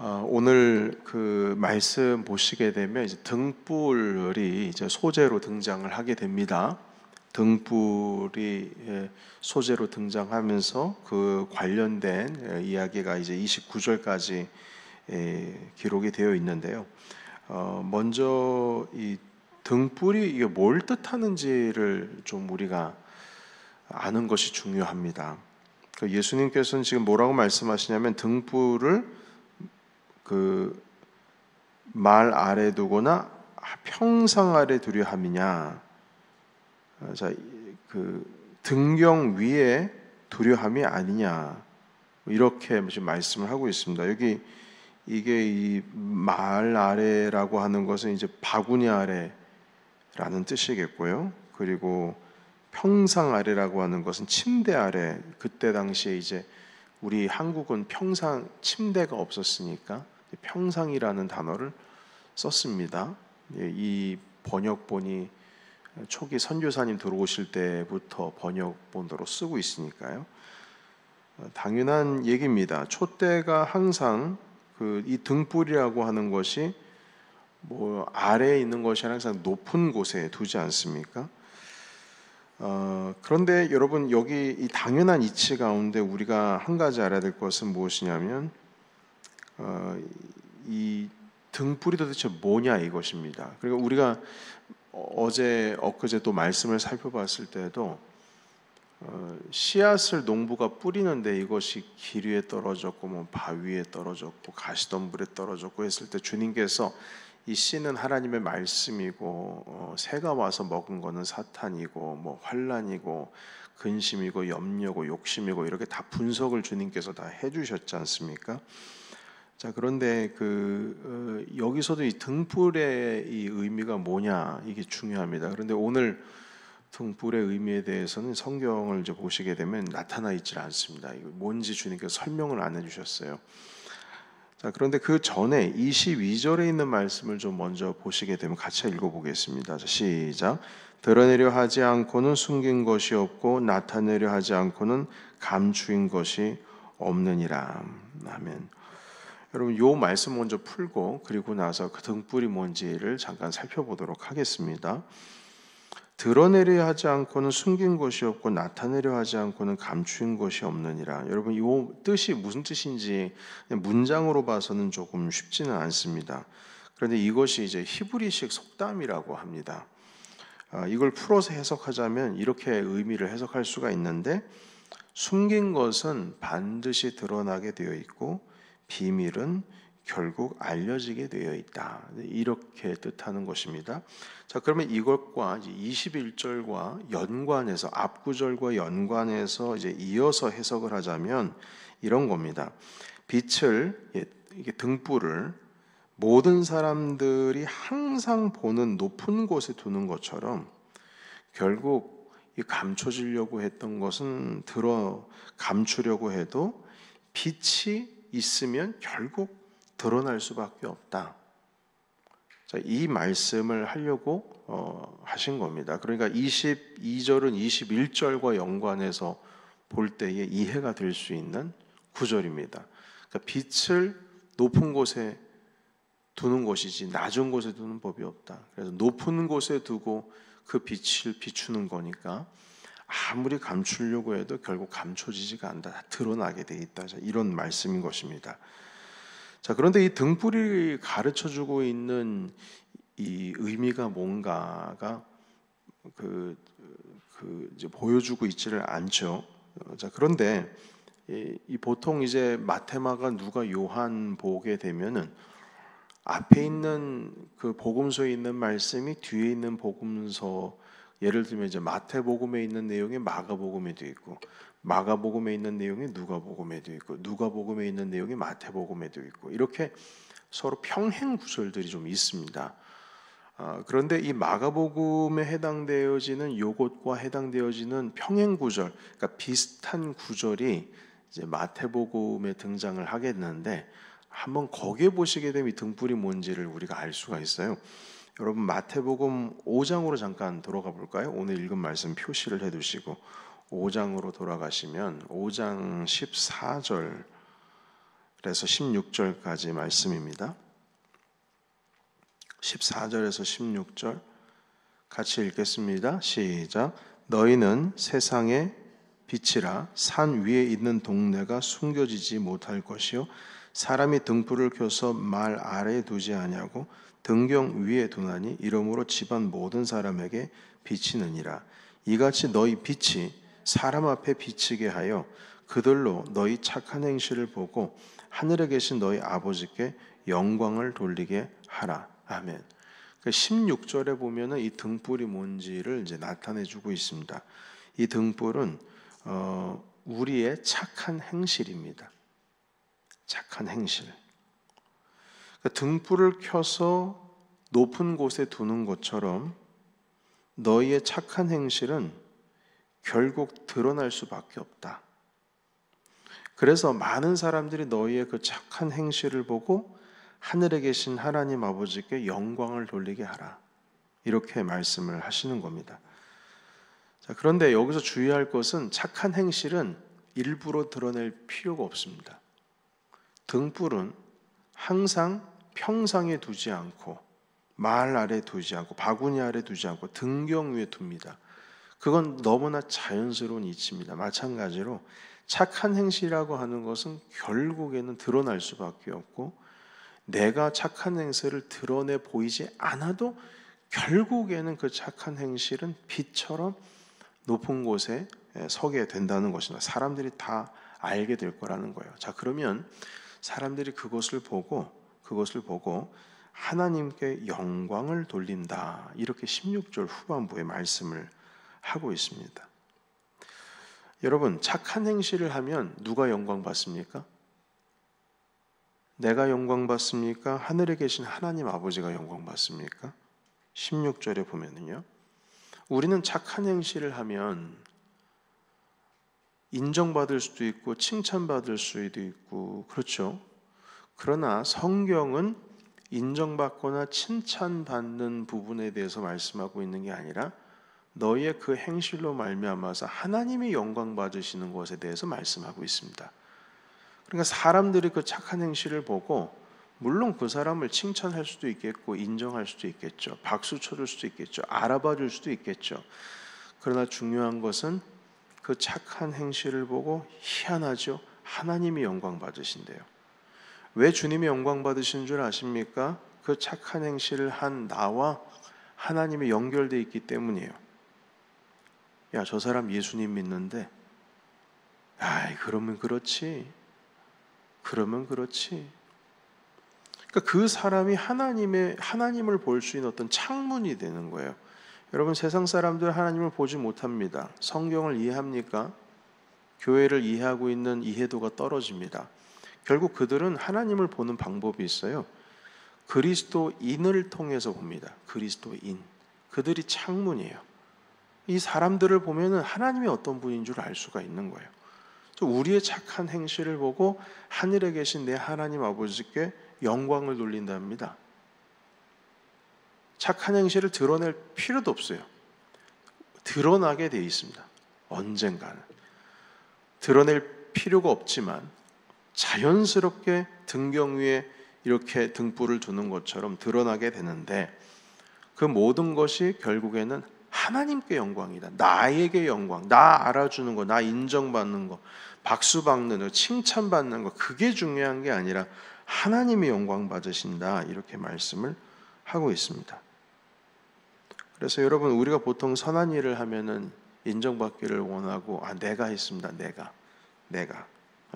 오늘 그 말씀 보시게 되면 이제 등불이 이제 소재로 등장을 하게 됩니다. 등불이 소재로 등장하면서 그 관련된 이야기가 이제 29절까지 기록이 되어 있는데요. 먼저 이 등불이 이게 뭘 뜻하는지를 좀 우리가 아는 것이 중요합니다. 예수님께서는 지금 뭐라고 말씀하시냐면 등불을 그 말 아래 두거나 평상 아래 두려 함이냐. 자, 그 등경 위에 두려 함이 아니냐. 이렇게 지금 말씀을 하고 있습니다. 여기 이게 이 말 아래라고 하는 것은 이제 바구니 아래라는 뜻이겠고요. 그리고 평상 아래라고 하는 것은 침대 아래. 그때 당시에 이제 우리 한국은 평상 침대가 없었으니까 평상이라는 단어를 썼습니다. 이 번역본이 초기 선교사님 들어오실 때부터 번역본으로 쓰고 있으니까요. 당연한 얘기입니다. 촛대가 항상 이 등불이라고 하는 것이 뭐 아래에 있는 것이 항상 높은 곳에 두지 않습니까? 그런데 여러분 여기 이 당연한 이치 가운데 우리가 한 가지 알아야 될 것은 무엇이냐면 이 등불이 도대체 뭐냐 이것입니다. 그리고 우리가 어제 엊그제 또 말씀을 살펴봤을 때도 씨앗을 농부가 뿌리는데 이것이 길 위에 떨어졌고 뭐 바위에 떨어졌고 가시덤불에 떨어졌고 했을 때 주님께서 이 씨는 하나님의 말씀이고 새가 와서 먹은 거는 사탄이고 뭐 환난이고 근심이고 염려고 욕심이고 이렇게 다 분석을 주님께서 다 해주셨지 않습니까? 자, 그런데 여기서도 이 등불의 이 의미가 뭐냐 이게 중요합니다. 그런데 오늘 등불의 의미에 대해서는 성경을 이제 보시게 되면 나타나 있지 않습니다. 이거 뭔지 주님께서 설명을 안 해주셨어요. 자, 그런데 그 전에 22절에 있는 말씀을 좀 먼저 보시게 되면 같이 읽어보겠습니다. 자, 시작. 드러내려 하지 않고는 숨긴 것이 없고 나타내려 하지 않고는 감추인 것이 없느니라. 아멘. 여러분 요 말씀 먼저 풀고 그리고 나서 그 등불이 뭔지를 잠깐 살펴보도록 하겠습니다. 드러내려 하지 않고는 숨긴 것이 없고 나타내려 하지 않고는 감추인 것이 없느니라. 여러분 이 뜻이 무슨 뜻인지 문장으로 봐서는 조금 쉽지는 않습니다. 그런데 이것이 이제 히브리식 속담이라고 합니다. 이걸 풀어서 해석하자면 이렇게 의미를 해석할 수가 있는데 숨긴 것은 반드시 드러나게 되어 있고 비밀은 결국 알려지게 되어 있다. 이렇게 뜻하는 것입니다. 자, 그러면 이것과 이제 21절과 연관해서 앞구절과 연관해서 이제 이어서 해석을 하자면 이런 겁니다. 빛을 이게 등불을 모든 사람들이 항상 보는 높은 곳에 두는 것처럼 결국 이 감춰지려고 했던 것은 감추려고 해도 빛이 있으면 결국 드러날 수밖에 없다. 자, 이 말씀을 하려고 하신 겁니다. 그러니까 22절은 21절과 연관해서 볼 때에 이해가 될 수 있는 구절입니다. 그러니까 빛을 높은 곳에 두는 것이지 낮은 곳에 두는 법이 없다. 그래서 높은 곳에 두고 그 빛을 비추는 거니까 아무리 감추려고 해도 결국 감춰지지가 않는다. 드러나게 돼 있다. 자, 이런 말씀인 것입니다. 자, 그런데 이 등불이 가르쳐주고 있는 이 의미가 뭔가가 이제 보여주고 있지를 않죠. 자, 그런데 이 보통 이제 마테마가 누가 요한 보게 되면은 앞에 있는 그 복음서에 있는 말씀이 뒤에 있는 복음서, 예를 들면 이제 마태복음에 있는 내용이 마가복음에도 있고 마가복음에 있는 내용이 누가복음에도 있고 누가복음에 있는 내용이 마태복음에도 있고 이렇게 서로 평행 구절들이 좀 있습니다. 그런데 이 마가복음에 해당되어지는 요것과 해당되어지는 평행 구절, 그러니까 비슷한 구절이 이제 마태복음에 등장을 하겠는데 한번 거기에 보시게 되면 이 등불이 뭔지를 우리가 알 수가 있어요. 여러분 마태복음 5장으로 잠깐 돌아가 볼까요? 오늘 읽은 말씀 표시를 해두시고 5장으로 돌아가시면 5장 14절 그래서 16절까지 말씀입니다. 14절에서 16절 같이 읽겠습니다. 시작. 너희는 세상의 빛이라. 산 위에 있는 동네가 숨겨지지 못할 것이요 사람이 등불을 켜서 말 아래에 두지 아니하고 등경 위에 두나니 이러므로 집안 모든 사람에게 비치느니라. 이같이 너희 빛이 사람 앞에 비치게 하여 그들로 너희 착한 행실을 보고 하늘에 계신 너희 아버지께 영광을 돌리게 하라. 아멘. 16절에 보면은 이 등불이 뭔지를 이제 나타내 주고 있습니다. 이 등불은 우리의 착한 행실입니다. 착한 행실. 등불을 켜서 높은 곳에 두는 것처럼 너희의 착한 행실은 결국 드러날 수밖에 없다. 그래서 많은 사람들이 너희의 그 착한 행실을 보고 하늘에 계신 하나님 아버지께 영광을 돌리게 하라. 이렇게 말씀을 하시는 겁니다. 자, 그런데 여기서 주의할 것은 착한 행실은 일부러 드러낼 필요가 없습니다. 등불은 항상 평상에 두지 않고 말 아래 두지 않고 바구니 아래 두지 않고 등경 위에 둡니다. 그건 너무나 자연스러운 이치입니다. 마찬가지로 착한 행실이라고 하는 것은 결국에는 드러날 수밖에 없고 내가 착한 행실을 드러내 보이지 않아도 결국에는 그 착한 행실은 빛처럼 높은 곳에 서게 된다는 것입니다. 사람들이 다 알게 될 거라는 거예요. 자, 그러면 사람들이 그것을 보고 하나님께 영광을 돌린다. 이렇게 16절 후반부에 말씀을 하고 있습니다. 여러분, 착한 행실을 하면 누가 영광 받습니까? 내가 영광 받습니까? 하늘에 계신 하나님 아버지가 영광 받습니까? 16절에 보면은요. 우리는 착한 행실을 하면 인정받을 수도 있고 칭찬받을 수도 있고 그렇죠. 그러나 성경은 인정받거나 칭찬받는 부분에 대해서 말씀하고 있는 게 아니라 너희의 그 행실로 말미암아서 하나님이 영광 받으시는 것에 대해서 말씀하고 있습니다. 그러니까 사람들이 그 착한 행실을 보고 물론 그 사람을 칭찬할 수도 있겠고 인정할 수도 있겠죠. 박수 쳐줄 수도 있겠죠. 알아봐 줄 수도 있겠죠. 그러나 중요한 것은 그 착한 행실을 보고 희한하죠. 하나님이 영광 받으신대요. 왜 주님이 영광 받으신 줄 아십니까? 그 착한 행실을 한 나와 하나님이 연결되어 있기 때문이에요. 야, 저 사람 예수님 믿는데 아이, 그러면 그렇지. 그러니까 그 사람이 하나님을 볼 수 있는 어떤 창문이 되는 거예요. 여러분, 세상 사람들 하나님을 보지 못합니다. 성경을 이해합니까? 교회를 이해하고 있는 이해도가 떨어집니다. 결국 그들은 하나님을 보는 방법이 있어요. 그리스도인을 통해서 봅니다. 그리스도인. 그들이 창문이에요. 이 사람들을 보면은 하나님이 어떤 분인 줄 알 수가 있는 거예요. 우리의 착한 행실을 보고 하늘에 계신 내 하나님 아버지께 영광을 돌린답니다. 착한 행실을 드러낼 필요도 없어요. 드러나게 돼 있습니다. 언젠가는. 드러낼 필요가 없지만 자연스럽게 등경 위에 이렇게 등불을 두는 것처럼 드러나게 되는데 그 모든 것이 결국에는 하나님께 영광이다. 나에게 영광, 나 알아주는 거, 나 인정받는 거, 박수 받는 거, 칭찬받는 거, 그게 중요한 게 아니라 하나님이 영광 받으신다. 이렇게 말씀을 하고 있습니다. 그래서 여러분, 우리가 보통 선한 일을 하면은 인정받기를 원하고 내가 했습니다. 내가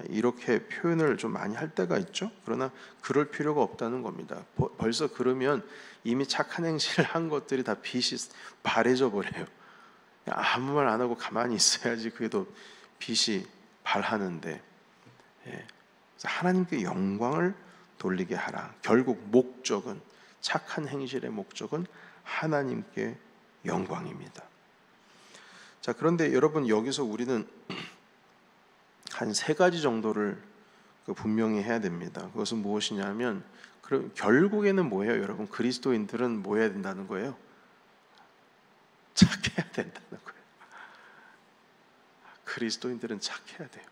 이렇게 표현을 좀 많이 할 때가 있죠. 그러나 그럴 필요가 없다는 겁니다. 벌써 그러면 이미 착한 행실을 한 것들이 다 빛이 바래져 버려요. 아무 말 안 하고 가만히 있어야지 그게 더 빛이 발하는데, 그래서 하나님께 영광을 돌리게 하라. 결국 목적은, 착한 행실의 목적은 하나님께 영광입니다. 자, 그런데 여러분, 여기서 우리는 한 세 가지 정도를 분명히 해야 됩니다. 그것은 무엇이냐면, 결국에는 뭐예요? 여러분, 그리스도인들은 뭐 해야 된다는 거예요? 착해야 된다는 거예요. 그리스도인들은 착해야 돼요.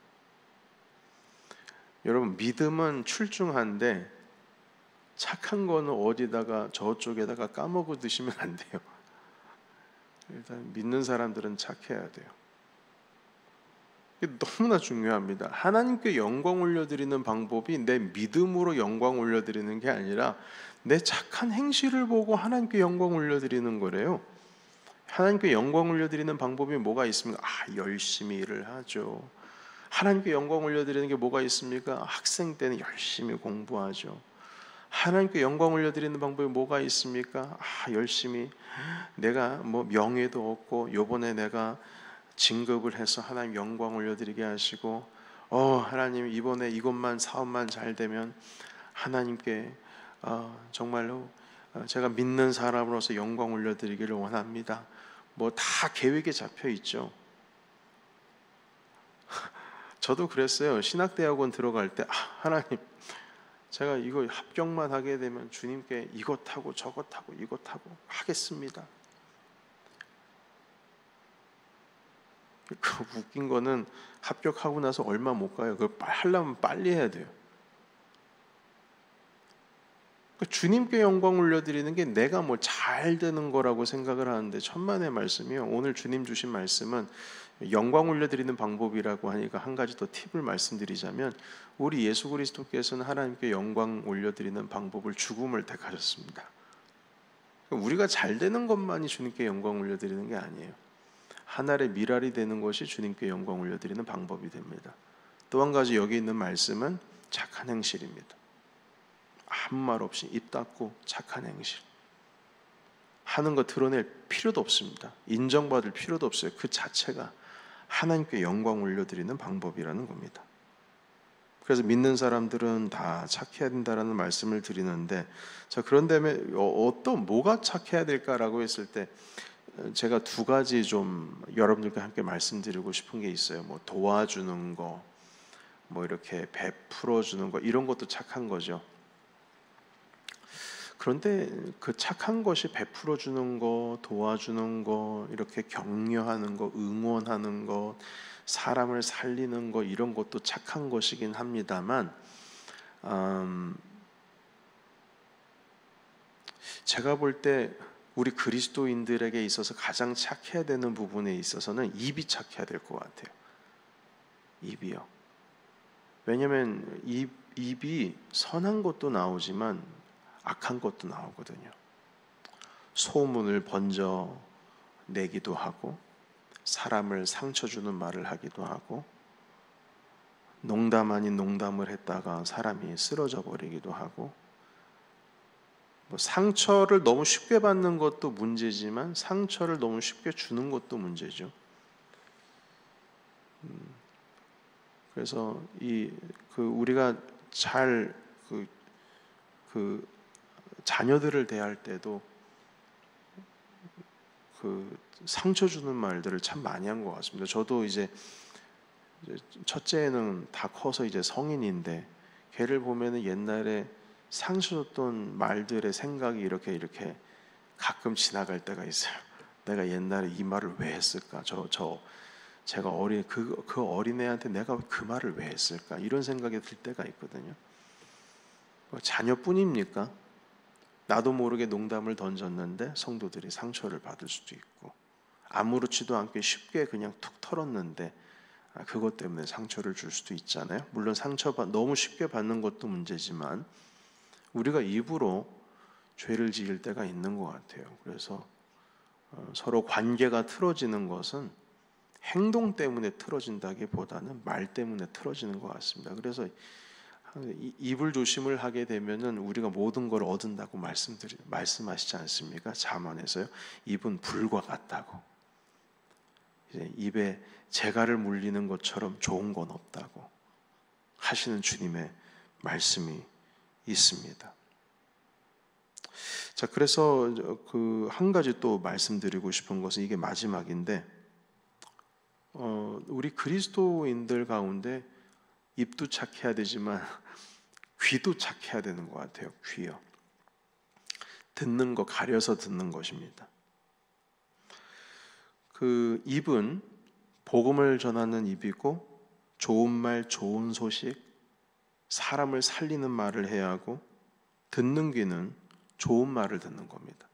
여러분, 믿음은 출중한데 착한 거는 어디다가 저쪽에다가 까먹어 두시면 안 돼요. 일단 믿는 사람들은 착해야 돼요. 이게 너무나 중요합니다. 하나님께 영광 올려드리는 방법이 내 믿음으로 영광 올려드리는 게 아니라 내 착한 행실을 보고 하나님께 영광 올려드리는 거래요. 하나님께 영광 올려드리는 방법이 뭐가 있습니까? 열심히 일을 하죠. 하나님께 영광 올려드리는 게 뭐가 있습니까? 학생 때는 열심히 공부하죠. 하나님께 영광 올려드리는 방법이 뭐가 있습니까? 열심히 내가 뭐 명예도 얻고 요번에 내가 진급을 해서 하나님 영광 올려드리게 하시고 하나님 이번에 이것만 사업만 잘 되면 하나님께 정말로 제가 믿는 사람으로서 영광 올려드리기를 원합니다. 뭐 다 계획에 잡혀 있죠. 저도 그랬어요. 신학대학원 들어갈 때 하나님 제가 이거 합격만 하게 되면 주님께 이것하고 저것하고 이것하고 하겠습니다. 그 웃긴 거는 합격하고 나서 얼마 못 가요. 그걸 하려면 빨리 해야 돼요. 주님께 영광 올려드리는 게 내가 뭐 잘 되는 거라고 생각을 하는데 천만의 말씀이요. 오늘 주님 주신 말씀은 영광 올려드리는 방법이라고 하니까 한 가지 더 팁을 말씀드리자면 우리 예수 그리스도께서는 하나님께 영광 올려드리는 방법을 죽음을 택하셨습니다. 우리가 잘 되는 것만이 주님께 영광 올려드리는 게 아니에요. 한 알의 밀알이 되는 것이 주님께 영광 올려드리는 방법이 됩니다. 또 한 가지 여기 있는 말씀은 착한 행실입니다. 아무 말 없이 입 닫고 착한 행실 하는 거 드러낼 필요도 없습니다. 인정받을 필요도 없어요. 그 자체가 하나님께 영광 올려드리는 방법이라는 겁니다. 그래서 믿는 사람들은 다 착해야 된다라는 말씀을 드리는데, 자 그런다음에 뭐가 착해야 될까라고 했을 때 제가 두 가지 좀 여러분들과 함께 말씀드리고 싶은 게 있어요. 뭐 도와주는 거, 뭐 이렇게 베풀어 주는 거, 이런 것도 착한 거죠. 그런데 그 착한 것이 베풀어 주는 거, 도와주는 거, 이렇게 격려하는 거, 응원하는 거, 사람을 살리는 거, 이런 것도 착한 것이긴 합니다만 제가 볼 때 우리 그리스도인들에게 있어서 가장 착해야 되는 부분에 있어서는 입이 착해야 될 것 같아요. 입이요. 왜냐하면 입이 선한 것도 나오지만 악한 것도 나오거든요. 소문을 번져 내기도 하고 사람을 상처 주는 말을 하기도 하고 농담 아닌 농담을 했다가 사람이 쓰러져 버리기도 하고 뭐 상처를 너무 쉽게 받는 것도 문제지만 상처를 너무 쉽게 주는 것도 문제죠. 그래서 우리가 잘 자녀들을 대할 때도 상처 주는 말들을 참 많이 한 것 같습니다. 저도 이제 첫째는 다 커서 이제 성인인데 걔를 보면은 옛날에 상처 줬던 말들의 생각이 이렇게 가끔 지나갈 때가 있어요. 내가 옛날에 이 말을 왜 했을까? 제가 그 어린애한테 내가 그 말을 왜 했을까? 이런 생각이 들 때가 있거든요. 자녀뿐입니까? 나도 모르게 농담을 던졌는데 성도들이 상처를 받을 수도 있고 아무렇지도 않게 쉽게 그냥 툭 털었는데 그것 때문에 상처를 줄 수도 있잖아요. 물론 너무 쉽게 받는 것도 문제지만 우리가 입으로 죄를 지을 때가 있는 것 같아요. 그래서 서로 관계가 틀어지는 것은 행동 때문에 틀어진다기보다는 말 때문에 틀어지는 것 같습니다. 그래서 입을 조심을 하게 되면은 우리가 모든 걸 얻는다고 말씀하시지 않습니까? 잠언에서요. 입은 불과 같다고. 이제 입에 재갈을 물리는 것처럼 좋은 건 없다고 하시는 주님의 말씀이 있습니다. 자, 그래서 한 가지 또 말씀드리고 싶은 것은 이게 마지막인데, 우리 그리스도인들 가운데 입도 착해야 되지만 귀도 착해야 되는 것 같아요. 귀요. 듣는 거 가려서 듣는 것입니다. 입은 복음을 전하는 입이고 좋은 말, 좋은 소식, 사람을 살리는 말을 해야 하고 듣는 귀는 좋은 말을 듣는 겁니다.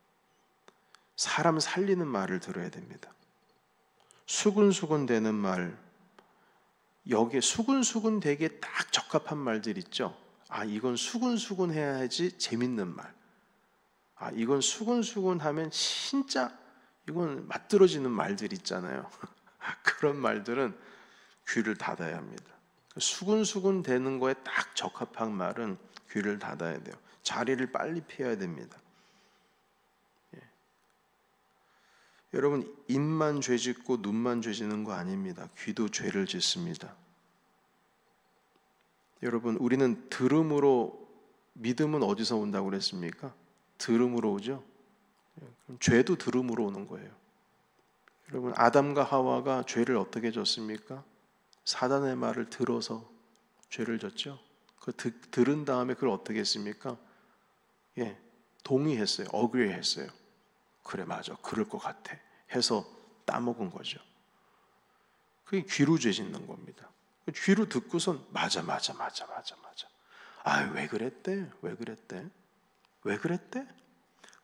사람 살리는 말을 들어야 됩니다. 수근수근 되는 말, 여기에 수근수근 되게 딱 적합한 말들 있죠. 아, 이건 수근수근 해야지 재밌는 말. 아, 이건 수근수근 하면 진짜 이건 맞들어지는 말들 있잖아요. 그런 말들은 귀를 닫아야 합니다. 수근수근 되는 거에 딱 적합한 말은 귀를 닫아야 돼요. 자리를 빨리 피해야 됩니다. 예. 여러분, 입만 죄 짓고 눈만 죄 짓는 거 아닙니다. 귀도 죄를 짓습니다. 여러분, 우리는 들음으로, 믿음은 어디서 온다고 그랬습니까? 들음으로 오죠? 그럼 죄도 들음으로 오는 거예요. 여러분, 아담과 하와가 죄를 어떻게 졌습니까? 사단의 말을 들어서 죄를 졌죠. 그 들은 다음에 그걸 어떻게 했습니까? 예, 동의했어요. 어그리했어요. 그래, 맞아, 그럴 것 같아 해서 따먹은 거죠. 그게 귀로 죄 짓는 겁니다. 귀로 듣고선 맞아. 아, 왜 그랬대?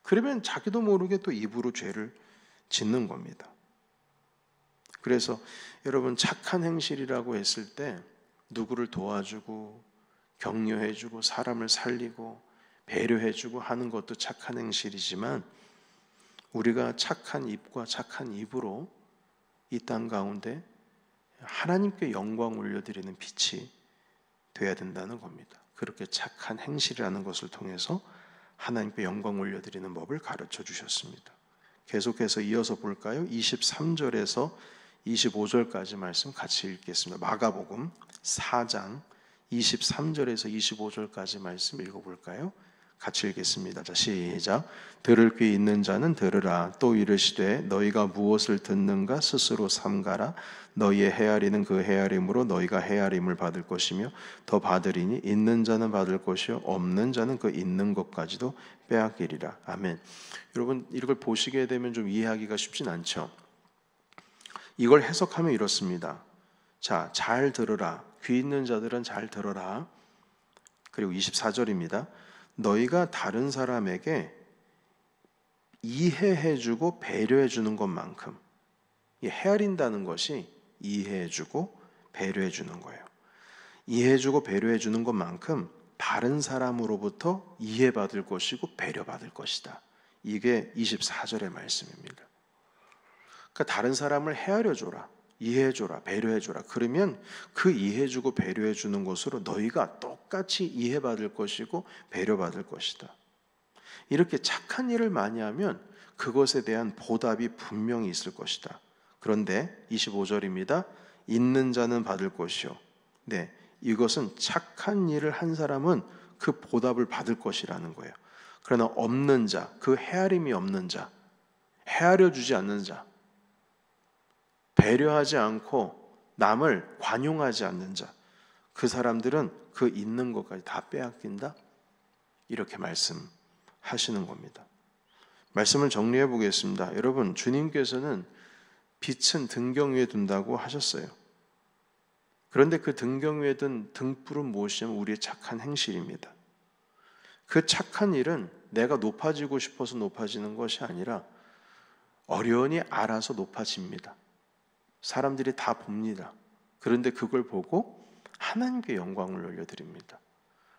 그러면 자기도 모르게 또 입으로 죄를 짓는 겁니다. 그래서 여러분, 착한 행실이라고 했을 때 누구를 도와주고 격려해주고 사람을 살리고 배려해주고 하는 것도 착한 행실이지만, 우리가 착한 입과 착한 입으로 이 땅 가운데 하나님께 영광 올려드리는 빛이 돼야 된다는 겁니다. 그렇게 착한 행실이라는 것을 통해서 하나님께 영광 올려드리는 법을 가르쳐 주셨습니다. 계속해서 이어서 볼까요? 23절에서 25절까지 말씀 같이 읽겠습니다. 마가복음 4장 23절에서 25절까지 말씀 읽어볼까요? 같이 읽겠습니다. 자, 시작. 들을 귀 있는 자는 들으라. 또 이르시되 너희가 무엇을 듣는가 스스로 삼가라. 너희의 헤아리는 그 헤아림으로 너희가 헤아림을 받을 것이며 더 받으리니 있는 자는 받을 것이요 없는 자는 그 있는 것까지도 빼앗기리라. 아멘. 여러분, 이걸 보시게 되면 좀 이해하기가 쉽진 않죠. 이걸 해석하면 이렇습니다. 자, 잘 들으라. 귀 있는 자들은 잘 들어라. 그리고 24절입니다. 너희가 다른 사람에게 이해해주고 배려해주는 것만큼, 헤아린다는 것이 이해해주고 배려해주는 거예요. 이해해주고 배려해주는 것만큼 다른 사람으로부터 이해받을 것이고 배려받을 것이다. 이게 24절의 말씀입니다. 그러니까 다른 사람을 헤아려줘라, 이해해줘라, 배려해줘라. 그러면 그 이해해주고 배려해주는 것으로 너희가 똑같이 이해받을 것이고 배려받을 것이다. 이렇게 착한 일을 많이 하면 그것에 대한 보답이 분명히 있을 것이다. 그런데 25절입니다. 있는 자는 받을 것이요. 네, 이것은 착한 일을 한 사람은 그 보답을 받을 것이라는 거예요. 그러나 없는 자, 그 헤아림이 없는 자, 헤아려주지 않는 자, 배려하지 않고 남을 관용하지 않는 자, 그 사람들은 그 있는 것까지 다 빼앗긴다. 이렇게 말씀하시는 겁니다. 말씀을 정리해 보겠습니다. 여러분, 주님께서는 빛은 등경 위에 둔다고 하셨어요. 그런데 그 등경 위에 둔 등불은 무엇이냐면 우리의 착한 행실입니다. 그 착한 일은 내가 높아지고 싶어서 높아지는 것이 아니라 어련히 알아서 높아집니다. 사람들이 다 봅니다. 그런데 그걸 보고 하나님께 영광을 올려드립니다.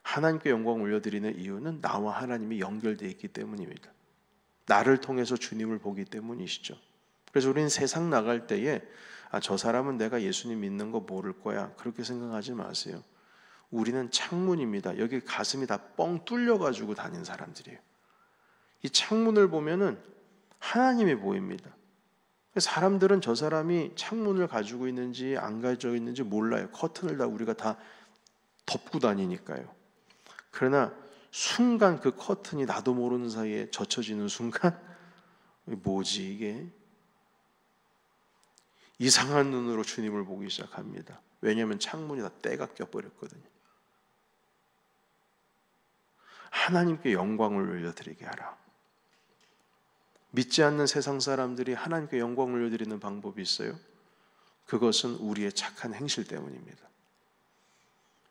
하나님께 영광을 올려드리는 이유는 나와 하나님이 연결되어 있기 때문입니다. 나를 통해서 주님을 보기 때문이시죠. 그래서 우리는 세상 나갈 때에 저 사람은 내가 예수님 믿는 거 모를 거야, 그렇게 생각하지 마세요. 우리는 창문입니다. 여기 가슴이 다 뻥 뚫려가지고 다니는 사람들이에요. 이 창문을 보면은 하나님이 보입니다. 사람들은 저 사람이 창문을 가지고 있는지 안 가지고 있는지 몰라요. 커튼을 다 우리가 다 덮고 다니니까요. 그러나 순간 그 커튼이 나도 모르는 사이에 젖혀지는 순간, 뭐지 이게? 이상한 눈으로 주님을 보기 시작합니다. 왜냐하면 창문이 다 때가 껴버렸거든요. 하나님께 영광을 올려드리게 하라. 믿지 않는 세상 사람들이 하나님께 영광을 올려드리는 방법이 있어요. 그것은 우리의 착한 행실 때문입니다.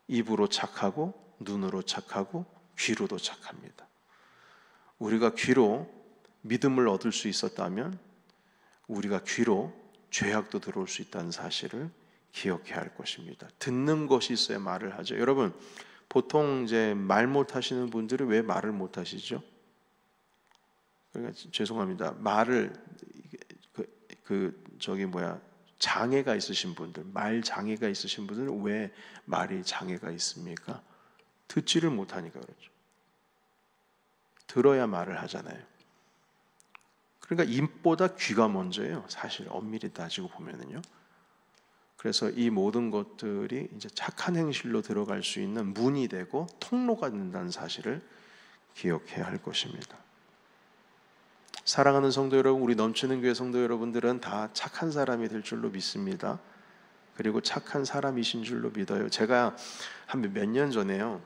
입으로 착하고 눈으로 착하고 귀로도 착합니다. 우리가 귀로 믿음을 얻을 수 있었다면 우리가 귀로 죄악도 들어올 수 있다는 사실을 기억해야 할 것입니다. 듣는 것이 있어야 말을 하죠. 여러분, 보통 이제 말 못하시는 분들은 왜 말을 못하시죠? 그러니까 죄송합니다. 말을 장애가 있으신 분들, 말 장애가 있으신 분들은 왜 말이 장애가 있습니까? 듣지를 못하니까 그렇죠. 들어야 말을 하잖아요. 그러니까 입보다 귀가 먼저예요. 사실 엄밀히 따지고 보면은요. 그래서 이 모든 것들이 이제 착한 행실로 들어갈 수 있는 문이 되고 통로가 된다는 사실을 기억해야 할 것입니다. 사랑하는 성도 여러분, 우리 넘치는 교회 성도 여러분들은 다 착한 사람이 될 줄로 믿습니다. 그리고 착한 사람이신 줄로 믿어요. 제가 한 몇 년 전에요,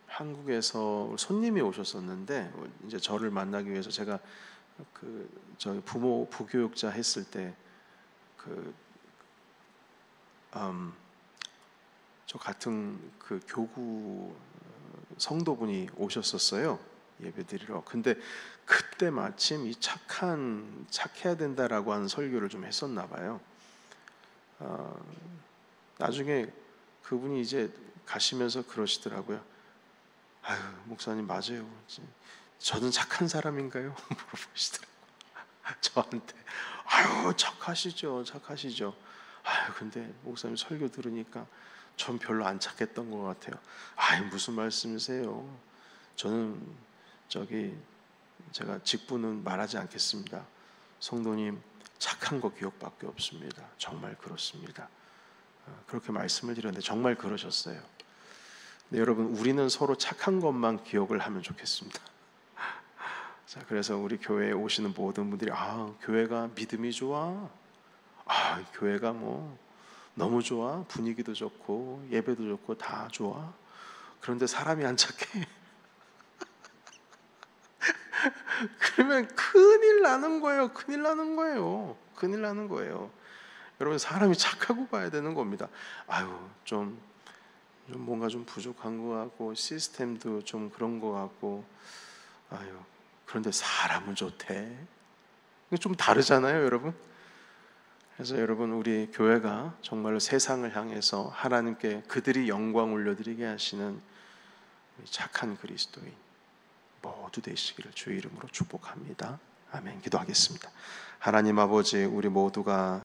한국에서 손님이 오셨었는데 이제 저를 만나기 위해서 제가 저희 부모 부교육자 했을 때 저 같은 교구 성도분이 오셨었어요. 예배드리러. 근데 그때 마침 이 착해야 된다라고 하는 설교를 좀 했었나 봐요. 나중에 그분이 이제 가시면서 그러시더라고요. 아유, 목사님 맞아요. 저는 착한 사람인가요? 물어보시더라고요. 저한테. 아유, 착하시죠. 아유, 근데 목사님 설교 들으니까 전 별로 안 착했던 것 같아요. 아유, 무슨 말씀이세요? 저는 제가 직분은 말하지 않겠습니다. 성도님, 착한 거 기억밖에 없습니다. 정말 그렇습니다. 그렇게 말씀을 드렸는데 정말 그러셨어요. 네, 여러분, 우리는 서로 착한 것만 기억을 하면 좋겠습니다. 자, 그래서 우리 교회에 오시는 모든 분들이 교회가 믿음이 좋아. 교회가 너무 좋아. 분위기도 좋고 예배도 좋고 다 좋아. 그런데 사람이 안 착해. 그러면 큰일 나는 거예요. 여러분, 사람이 착하고 봐야 되는 겁니다. 좀 뭔가 좀 부족한 것 같고 시스템도 좀 그런 것 같고 그런데 사람은 좋대. 좀 다르잖아요, 여러분. 그래서 여러분, 우리 교회가 정말로 세상을 향해서 하나님께 그들이 영광 올려드리게 하시는 착한 그리스도인 모두 되시기를 주의 이름으로 축복합니다. 아멘. 기도하겠습니다. 하나님 아버지, 우리 모두가